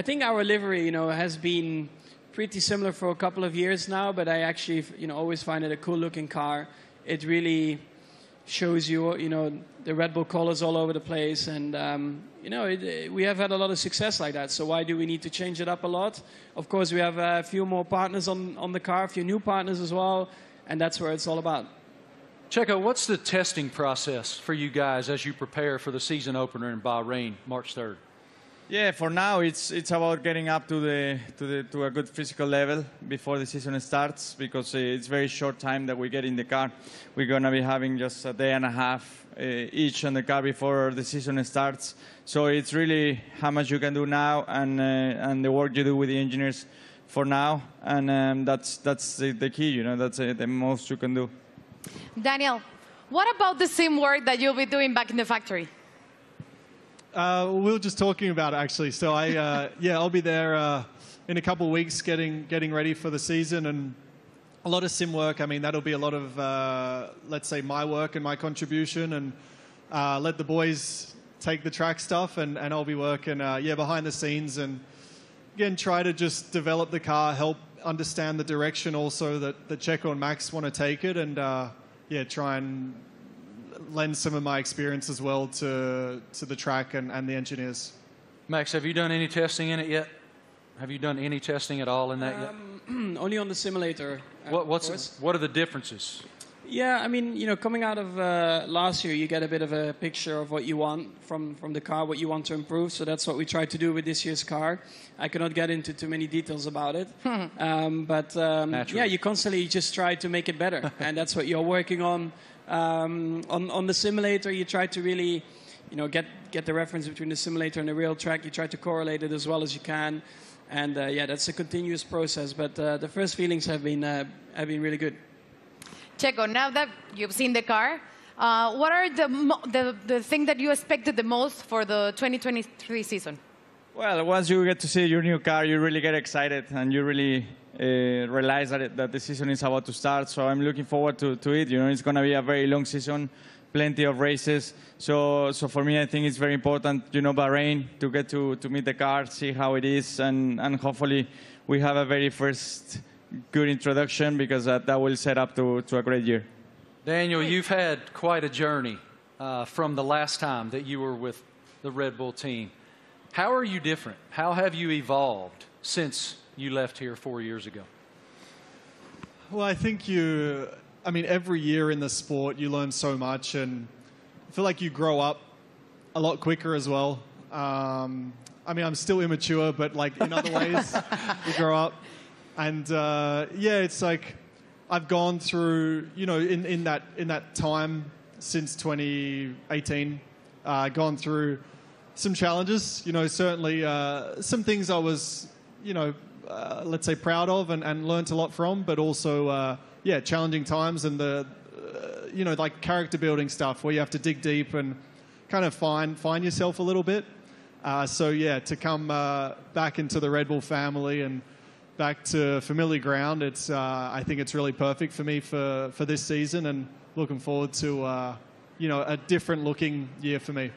think our livery, has been pretty similar for a couple of years now, but I actually, always find it a cool-looking car. It really shows you, the Red Bull colors all over the place, and we have had a lot of success like that. So why do we need to change it up a lot? Of course, we have a few more partners on the car, a few new partners as well, and that's where it's all about. Checo, what's the testing process for you guys as you prepare for the season opener in Bahrain, March 3rd? Yeah, for now it's about getting up to a good physical level before the season starts, because it's very short time that we get in the car. We're gonna be having just a day and a half each on the car before the season starts. So it's really how much you can do now and the work you do with the engineers for now, and that's the key. That's the most you can do. Daniel, what about the sim work that you'll be doing back in the factory? We were just talking about it, actually. So I'll be there in a couple of weeks getting ready for the season, and a lot of sim work. I mean, that'll be a lot of, let's say, my work and my contribution, and let the boys take the track stuff, and I'll be working, behind the scenes, and again, try to just develop the car, help understand the direction also that Checo and Max want to take it, and try and lend some of my experience as well to the track and the engineers. Max, have you done any testing in it yet? Have you done any testing at all in that yet? Only on the simulator. What are the differences? Yeah, I mean, coming out of last year, you get a bit of a picture of what you want from the car, what you want to improve. So that's what we tried to do with this year's car. I cannot get into too many details about it. You constantly just try to make it better. And that's what you're working on. On the simulator, you try to really, get the reference between the simulator and the real track. You try to correlate it as well as you can. And that's a continuous process. But the first feelings have been really good. Checo, now that you've seen the car, what are the thing that you expected the most for the 2023 season? Well, once you get to see your new car, you really get excited, and you really realize that the season is about to start. So I'm looking forward to it. It's going to be a very long season, plenty of races. So for me, I think it's very important, Bahrain, to get to meet the car, see how it is, and hopefully we have a very first good introduction, because that will set up to a great year. Daniel, you've had quite a journey from the last time that you were with the Red Bull team. How are you different? How have you evolved since you left here 4 years ago? Well, I think every year in the sport you learn so much, and I feel like you grow up a lot quicker as well. I'm still immature, but in other ways you grow up. And it's like I've gone through, in that time since 2018, gone through some challenges. Certainly some things I was, let's say proud of and learnt a lot from, but also challenging times, and the like character building stuff where you have to dig deep and kind of find yourself a little bit. To come back into the Red Bull family and back to familiar ground, I think it's really perfect for me for this season, and looking forward to a different looking year for me.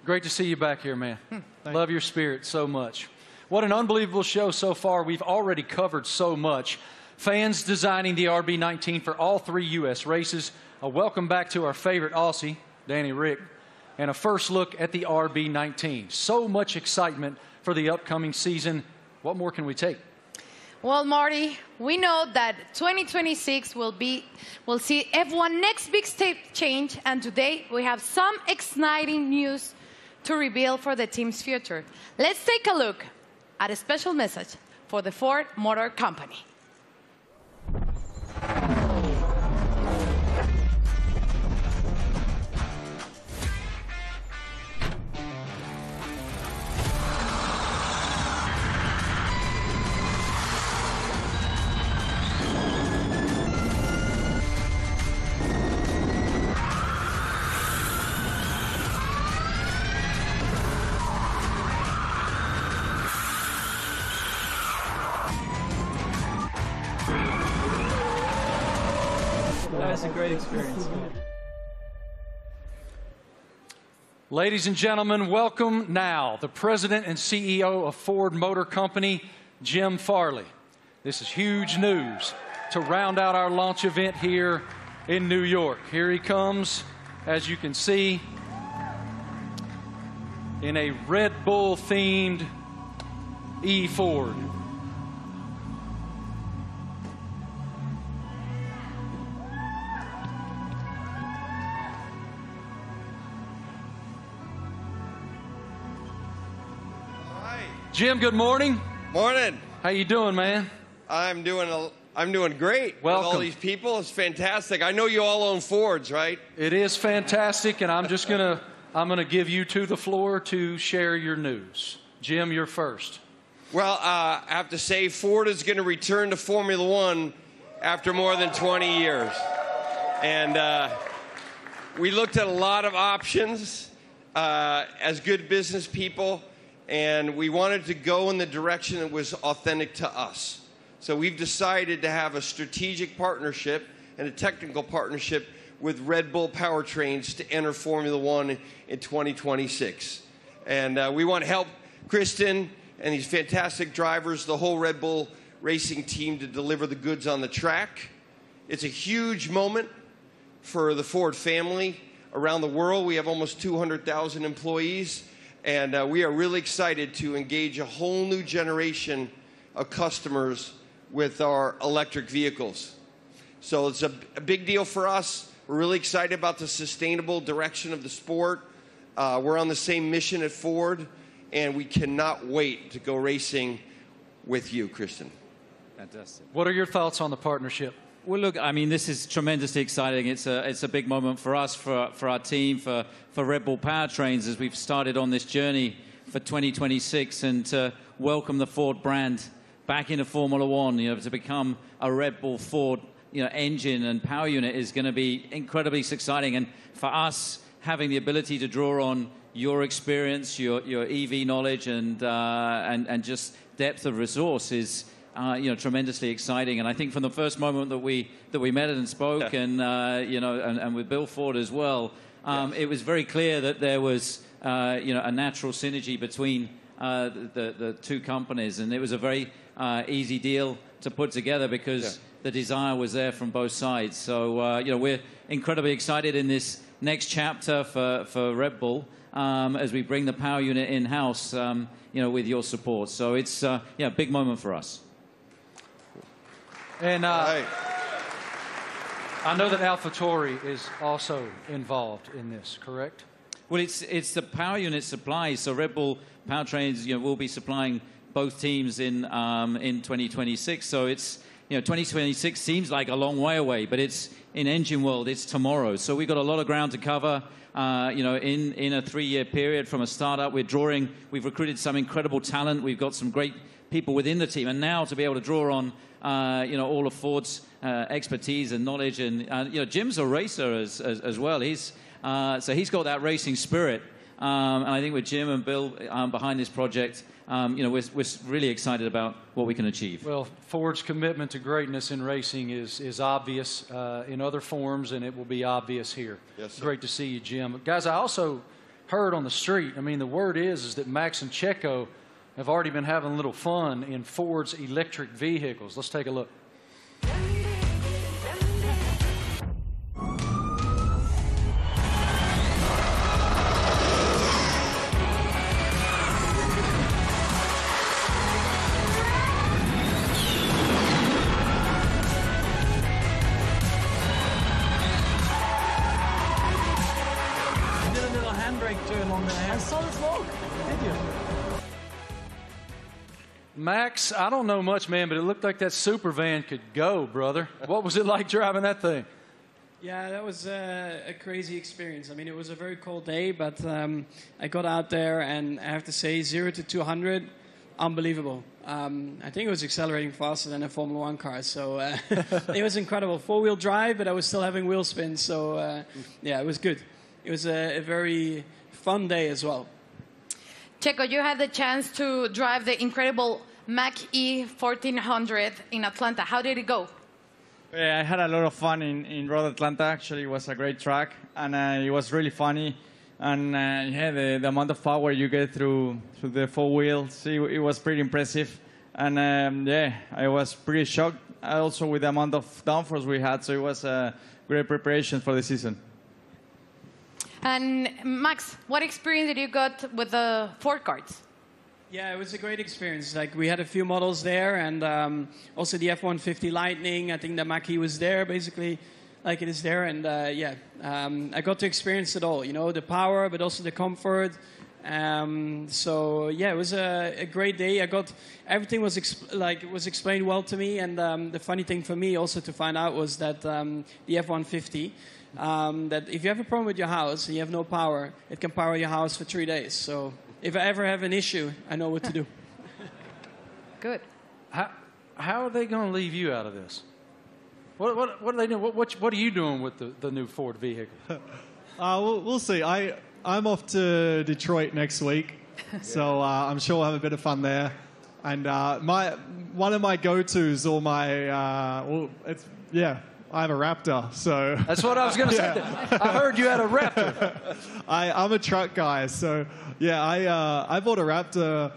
Great to see you back here, man. Love your spirit so much. What an unbelievable show so far. We've already covered so much. Fans designing the RB19 for all 3 U.S. races. A welcome back to our favorite Aussie, Danny Rick, and a first look at the RB19. So much excitement for the upcoming season. What more can we take? Well, Marty, we know that 2026 will see F1 next big step change, and today we have some exciting news to reveal for the team's future. Let's take a look at a special message for the Ford Motor Company. That was a great experience. Ladies and gentlemen, welcome now the President and CEO of Ford Motor Company, Jim Farley. This is huge news to round out our launch event here in New York. Here he comes, as you can see, in a Red Bull-themed E-Ford. Jim, good morning. Morning. How you doing, man? I'm doing great. Welcome. With all these people, it's fantastic. I know you all own Fords, right? It is fantastic, and I'm gonna give you the floor to share your news. Jim, you're first. Well, I have to say Ford is going to return to Formula One after more than 20 years. And we looked at a lot of options as good business people, and we wanted to go in the direction that was authentic to us. So we've decided to have a strategic partnership and a technical partnership with Red Bull Powertrains to enter Formula One in 2026. And we want to help Kristen and these fantastic drivers, the whole Red Bull racing team, to deliver the goods on the track. It's a huge moment for the Ford family around the world. We have almost 200,000 employees. And we are really excited to engage a whole new generation of customers with our electric vehicles. So it's a big deal for us. We're really excited about the sustainable direction of the sport. We're on the same mission at Ford, and we cannot wait to go racing with you, Kristen. Fantastic. What are your thoughts on the partnership? Well, look, I mean, this is tremendously exciting. It's a big moment for us, for our team, for Red Bull Powertrains as we've started on this journey for 2026 and to welcome the Ford brand back into Formula One. You know, to become a Red Bull Ford, engine and power unit is going to be incredibly exciting. And for us, having the ability to draw on your experience, your EV knowledge, and just depth of resource is tremendously exciting. And I think from the first moment that we met and spoke, and with Bill Ford as well, it was very clear that there was a natural synergy between the two companies, and it was a very easy deal to put together because the desire was there from both sides. So we're incredibly excited in this next chapter for Red Bull as we bring the power unit in-house, with your support. So it's a big moment for us. And I know that AlphaTauri is also involved in this, correct? Well, it's the power unit supply. So Red Bull Powertrains, will be supplying both teams in 2026. So it's 2026 seems like a long way away, but it's in engine world. It's tomorrow. So we've got a lot of ground to cover. In a 3-year period from a startup, we've recruited some incredible talent. We've got some great people within the team, and now to be able to draw on all of Ford's expertise and knowledge, and Jim's a racer as well. He's got that racing spirit, and I think with Jim and Bill behind this project, we're really excited about what we can achieve. Well, Ford's commitment to greatness in racing is obvious in other forms, and it will be obvious here. Yes, sir. Great to see you, Jim. Guys, I also heard on the street, the word is that Max and Checo have already been having a little fun in Ford's electric vehicles. Let's take a look. Did a little handbrake turn on there. I saw the smoke. Did you? Max, I don't know much, man, but it looked like that super van could go, brother. What was it like driving that thing? Yeah, that was a crazy experience. It was a very cold day, but I got out there, and I have to say, 0 to 200, unbelievable. I think it was accelerating faster than a Formula One car, so it was incredible. 4-wheel drive, but I was still having wheel spin, so it was good. It was a very fun day as well. Checo, you had the chance to drive the incredible Mach-E 1400 in Atlanta. How did it go? I had a lot of fun in Road Atlanta. Actually, it was a great track, and it was really funny. And yeah, the amount of power you get through the four wheels, it was pretty impressive. And yeah, I was pretty shocked also with the amount of downforce we had. So it was a great preparation for the season. And Max, what experience did you got with the Ford karts? Yeah, it was a great experience. Like, we had a few models there, and also the F-150 Lightning. I think the Mach-E was there, basically, like it is there. And yeah, I got to experience it all. You know, the power, but also the comfort. So yeah, it was a great day. Everything was explained well to me, and the funny thing for me also to find out was that the F-150, that if you have a problem with your house and you have no power, it can power your house for 3 days. So if I ever have an issue, I know what to do. Good. How are they going to leave you out of this? What are they doing? What are you doing with the new Ford vehicle? We'll see. I'm off to Detroit next week, so I'm sure we'll have a bit of fun there. And one of my go-tos, or my I have a Raptor, so that's what I was going to say. I heard you had a Raptor. I'm a truck guy, so yeah, I bought a Raptor,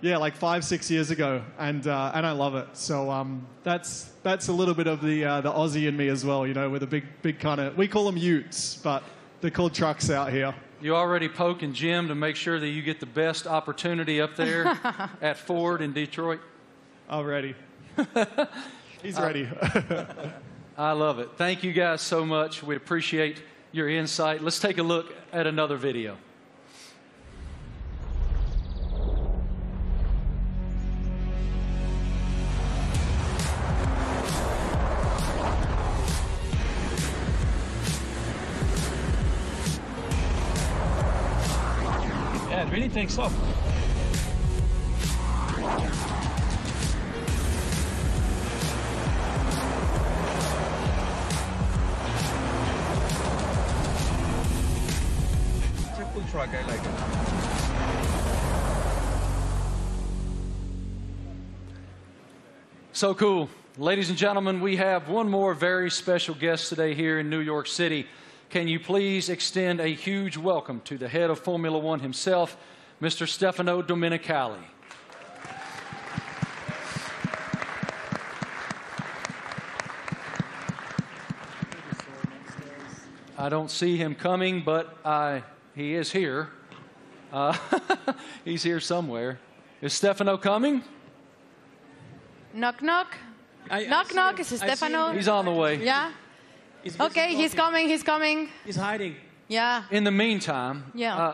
like 5-6 years ago, and I love it. So that's a little bit of the Aussie in me as well, you know, with a big kind of, we call them utes, but they're called trucks out here. You already poking Jim to make sure that you get the best opportunity up there at Ford in Detroit? I'm ready. He's ready. I love it. Thank you guys so much. We appreciate your insight. Let's take a look at another video. Yeah, it really takes off. It's a cool truck, I like it. So cool. Ladies and gentlemen, we have one more very special guest today here in New York City. Can you please extend a huge welcome to the head of Formula One himself, Mr. Stefano Domenicali. I don't see him coming, but he is here. He's here somewhere. Is Stefano coming? Knock, knock. Knock, knock. Is it Stefano? He's on the way. Yeah? Okay, he's coming, he's coming. He's hiding. Yeah. In the meantime, yeah.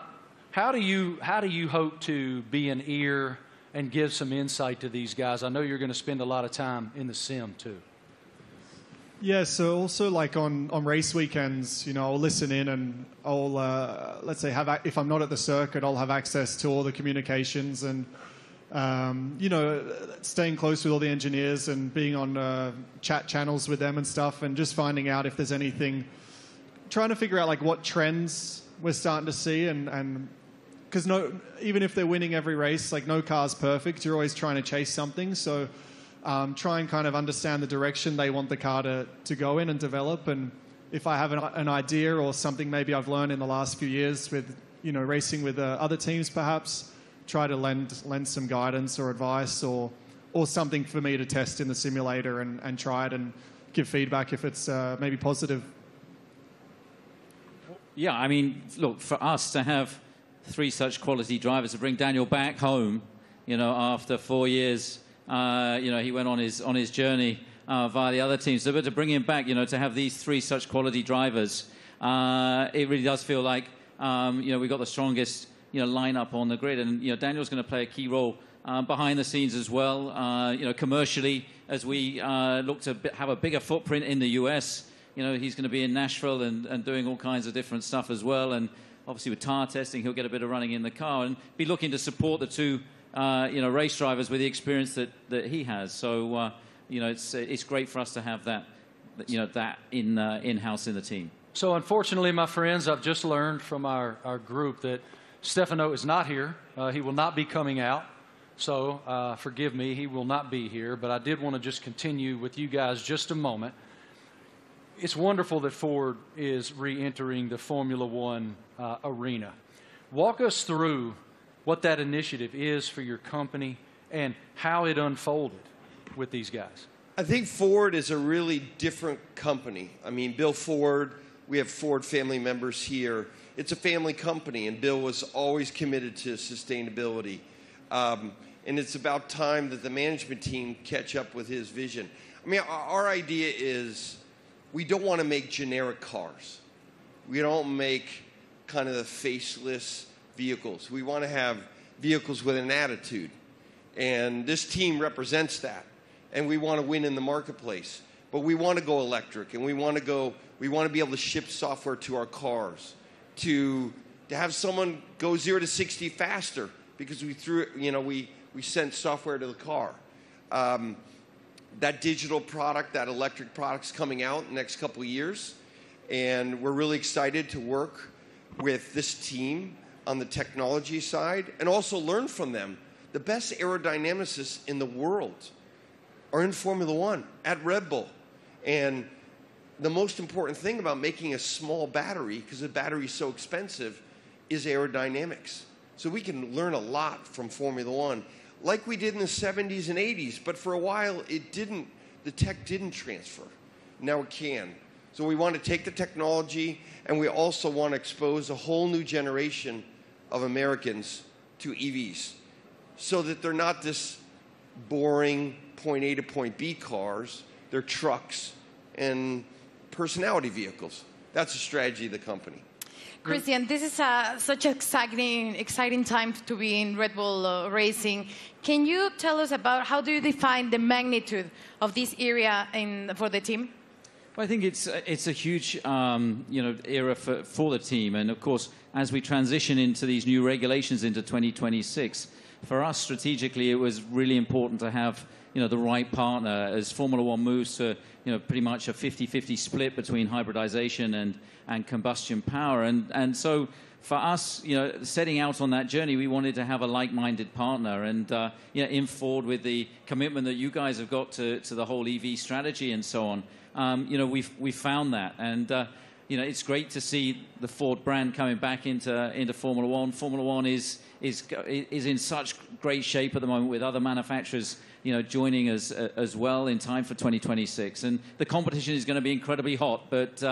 How do you hope to be an ear and give some insight to these guys? I know you're going to spend a lot of time in the sim too. Yeah, so also like on race weekends, you know, I'll listen in and I'll, let's say, if I'm not at the circuit, I'll have access to all the communications and, you know, staying close with all the engineers and being on chat channels with them and stuff, and just finding out if there's anything, trying to figure out like what trends we're starting to see, and because even if they're winning every race, like no car's perfect, you're always trying to chase something, so try and kind of understand the direction they want the car to go in and develop, and if I have an idea or something maybe I've learned in the last few years with, you know, racing with other teams perhaps, try to lend some guidance or advice or something for me to test in the simulator and try it and give feedback if it's maybe positive. Yeah, I mean, look, for us to have 3 such quality drivers, to bring Daniel back home, you know, after 4 years, you know, he went on his journey via the other teams. So, but to bring him back, you know, to have these 3 such quality drivers, it really does feel like, you know, we've got the strongest, you know, lineup on the grid, and you know, Daniel's going to play a key role behind the scenes as well. You know, commercially, as we look to have a bigger footprint in the US. You know, he's going to be in Nashville and doing all kinds of different stuff as well. And obviously with tire testing, he'll get a bit of running in the car and be looking to support the 2, you know, race drivers with the experience that he has. So, you know, it's great for us to have that, you know, that in-house in the team. So unfortunately, my friends, I've just learned from our group that Stefano is not here. He will not be coming out. So forgive me, he will not be here. But I did want to just continue with you guys just a moment. it's wonderful that Ford is re-entering the Formula One arena. Walk us through what that initiative is for your company and how it unfolded with these guys. I think Ford is a really different company. I mean, Bill Ford, we have Ford family members here. It's a family company, and Bill was always committed to sustainability. And it's about time that the management team catch up with his vision. I mean, our idea is we don't want to make generic cars. We don't make kind of the faceless vehicles. We want to have vehicles with an attitude. And this team represents that. And we want to win in the marketplace. But we want to go electric, and we want to be able to ship software to our cars, to have someone go 0 to 60 faster because we sent software to the car. That digital product, that electric product's coming out in the next couple of years, and we're really excited to work with this team on the technology side and also learn from them. The best aerodynamicists in the world are in Formula One at Red Bull. And the most important thing about making a small battery, because the battery is so expensive, is aerodynamics. So we can learn a lot from Formula One, like we did in the 70s and 80s. But for a while, the tech didn't transfer. Now it can. So we want to take the technology, and we also want to expose a whole new generation of Americans to EVs, so that they're not this boring point A to point B cars. They're trucks and personality vehicles. That's the strategy of the company. Christian, this is such an exciting time to be in Red Bull Racing. Can you tell us about how do you define the magnitude of this area for the team? Well, I think it's a huge era for the team, and of course, as we transition into these new regulations into 2026, for us strategically, it was really important to have the right partner as Formula One moves to pretty much a 50-50 split between hybridization and combustion power, and so for us, setting out on that journey, we wanted to have a like-minded partner, and in Ford with the commitment that you guys have got to the whole EV strategy and so on. We found that, and it's great to see the Ford brand coming back into Formula One. Formula One is in such great shape at the moment with other manufacturers, joining us as well in time for 2026. And the competition is going to be incredibly hot, but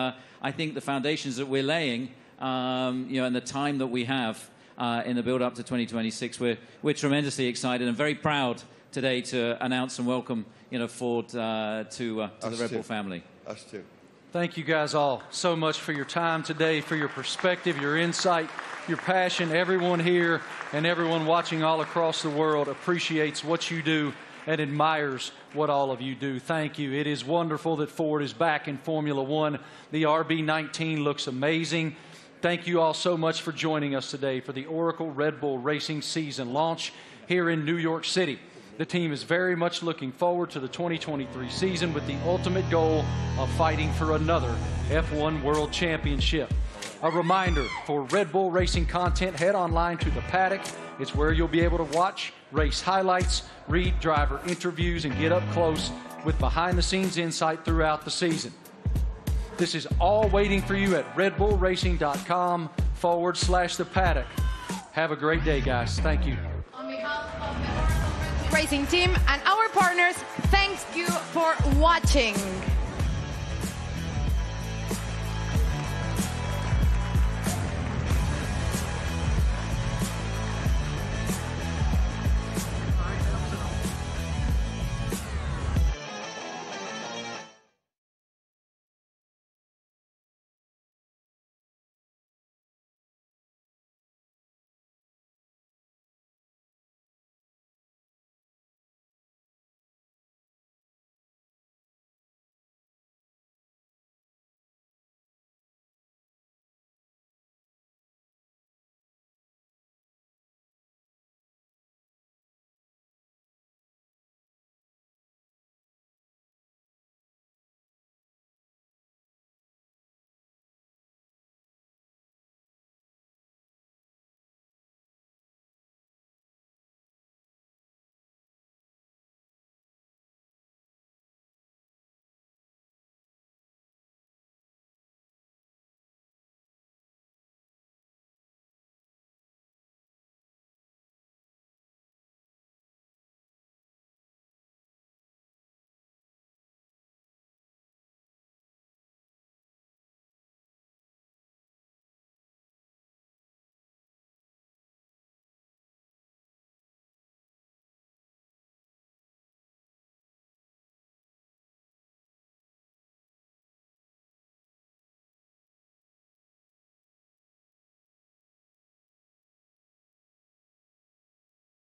I think the foundations that we're laying, and the time that we have in the build-up to 2026, we're tremendously excited and very proud today to announce and welcome Ford to the Red Bull family. Us too. Thank you guys all so much for your time today, for your perspective, your insight, your passion. Everyone here and everyone watching all across the world appreciates what you do and admires what all of you do. Thank you. It is wonderful that Ford is back in Formula One. The RB19 looks amazing. Thank you all so much for joining us today for the Oracle Red Bull Racing season launch here in New York City. The team is very much looking forward to the 2023 season with the ultimate goal of fighting for another F1 World Championship. A reminder, for Red Bull Racing content, head online to The Paddock. It's where you'll be able to watch race highlights, read driver interviews, and get up close with behind-the-scenes insight throughout the season. This is all waiting for you at redbullracing.com/The Paddock. Have a great day, guys. Thank you. On behalf of the Racing team and our partners, thank you for watching.